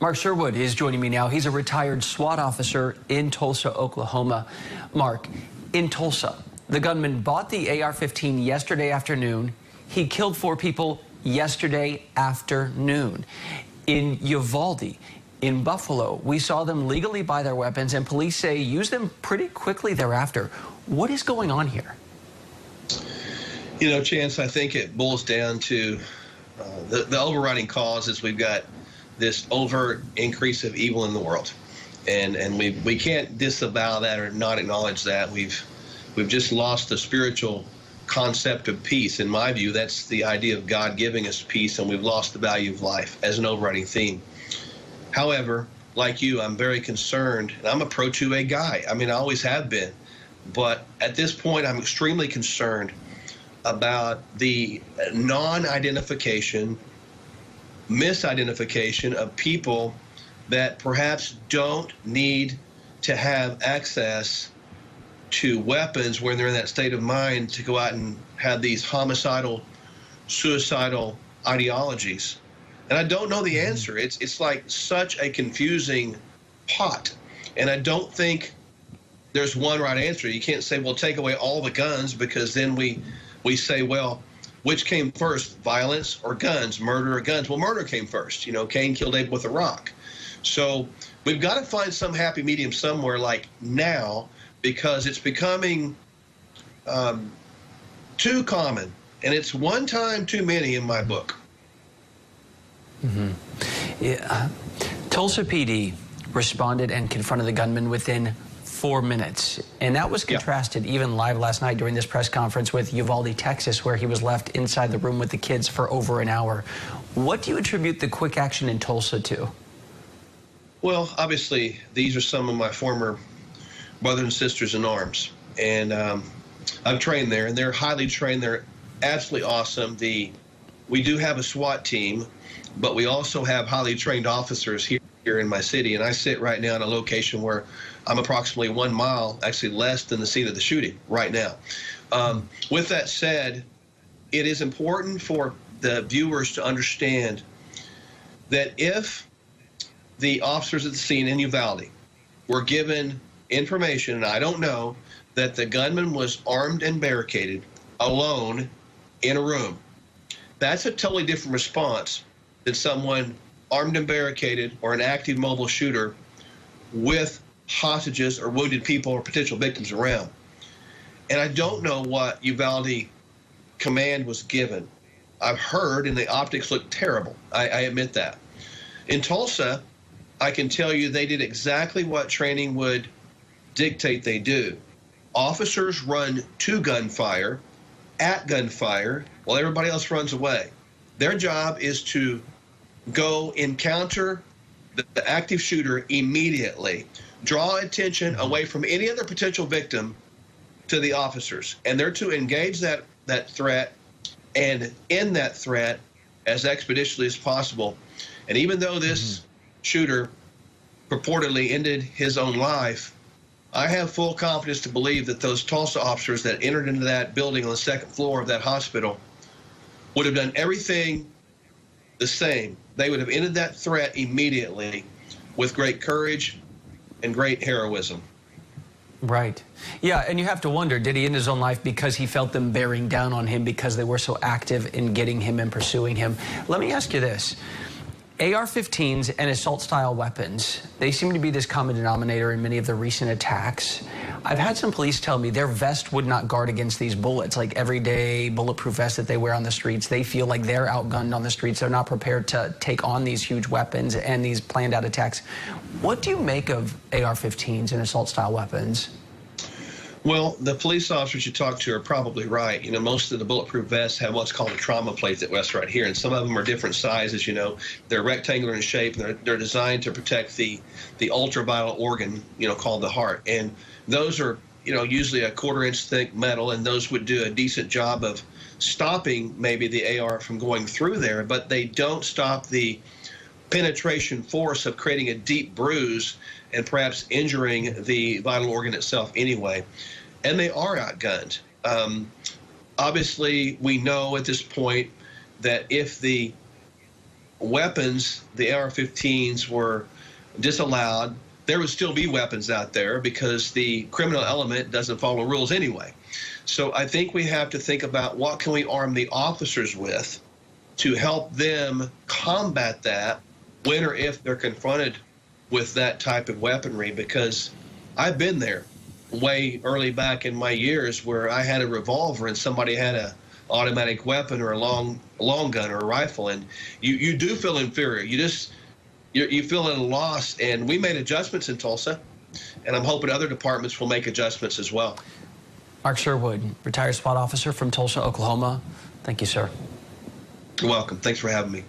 Mark Sherwood is joining me now. He's a retired SWAT officer in Tulsa, Oklahoma. Mark, in Tulsa, the gunman bought the AR-15 yesterday afternoon. He killed 4 people yesterday afternoon. In Uvalde, in Buffalo, we saw them legally buy their weapons, and police say use them pretty quickly thereafter. What is going on here? You know, Chance, I think it boils down to the overriding cause is we've got this overt increase of evil in the world, and we can't disavow that or not acknowledge that. We've just lost the spiritual concept of peace. In my view, that's the idea of God giving us peace, and we've lost the value of life as an overriding theme. However, like you, I'm very concerned, and I'm a pro-2A guy. I mean, I always have been, but at this point, I'm extremely concerned about the non-identification, misidentification of people that perhaps don't need to have access to weapons when they're in that state of mind to go out and have these homicidal, suicidal ideologies. And I don't know the answer. It's like such a confusing pot. And I don't think there's one right answer. You can't say, well, take away all the guns, because then we say, well, which came first, violence or guns, murder or guns? Well, murder came first. You know, Cain killed Abel with a rock. So we've got to find some happy medium somewhere, like now, because it's becoming too common. And it's one time too many in my book. Yeah. Tulsa PD responded and confronted the gunman within 4 minutes. And that was contrasted even live last night during this press conference with Uvalde, Texas, where he was left inside the room with the kids for over an hour. What do you attribute the quick action in Tulsa to? Well, obviously, these are some of my former brothers and sisters in arms. And I've trained there, and they're highly trained. They're absolutely awesome. We do have a SWAT team, but we also have highly trained officers here in my city. And I sit right now in a location where I'm approximately 1 mile, actually less than the scene of the shooting right now. With that said, it is important for the viewers to understand that if the officers at the scene in Uvalde were given information, and I don't know, that the gunman was armed and barricaded alone in a room, that's a totally different response than someone armed and barricaded or an active mobile shooter with hostages or wounded people or potential victims around. And I don't know what Uvalde command was given. I've heard, and the optics look terrible. I admit that. In Tulsa, I can tell you they did exactly what training would dictate they do. Officers run to gunfire, at gunfire, while everybody else runs away. Their job is to go encounter the active shooter immediately, draw attention away from any other potential victim to the officers, and they're to engage that threat and end that threat as expeditiously as possible. And even though this shooter purportedly ended his own life, I have full confidence to believe that those Tulsa officers that entered into that building on the 2nd floor of that hospital would have done everything the same. They would have ended that threat immediately with great courage and great heroism. Right. Yeah, and you have to wonder, did he end his own life because he felt them bearing down on him because they were so active in getting him and pursuing him? Let me ask you this. AR-15s and assault-style weapons, they seem to be this common denominator in many of the recent attacks. I've had some police tell me their vest would not guard against these bullets, like everyday bulletproof vests that they wear on the streets. They feel like they're outgunned on the streets. They're not prepared to take on these huge weapons and these planned-out attacks. What do you make of AR-15s and assault-style weapons? Well, the police officers you talk to are probably right. You know, most of the bulletproof vests have what's called a trauma plate that rests right here, and some of them are different sizes. You know, they're rectangular in shape, and they're designed to protect the ultra-vital organ, you know, called the heart. And those are, you know, usually a 1/4 inch thick metal, and those would do a decent job of stopping maybe the AR from going through there, but they don't stop the penetration force of creating a deep bruise and perhaps injuring the vital organ itself anyway. And they are outgunned. Obviously, we know at this point that if the weapons, the AR-15s, were disallowed, there would still be weapons out there because the criminal element doesn't follow rules anyway. So I think we have to think about what can we arm the officers with to help them combat that when or if they're confronted with that type of weaponry, because I've been there way early back in my years where I had a revolver and somebody had a automatic weapon or a long gun or a rifle, and you do feel inferior. You feel at a loss, and we made adjustments in Tulsa, and I'm hoping other departments will make adjustments as well. Mark Sherwood, retired SWAT officer from Tulsa, Oklahoma. Thank you, sir. You're welcome. Thanks for having me.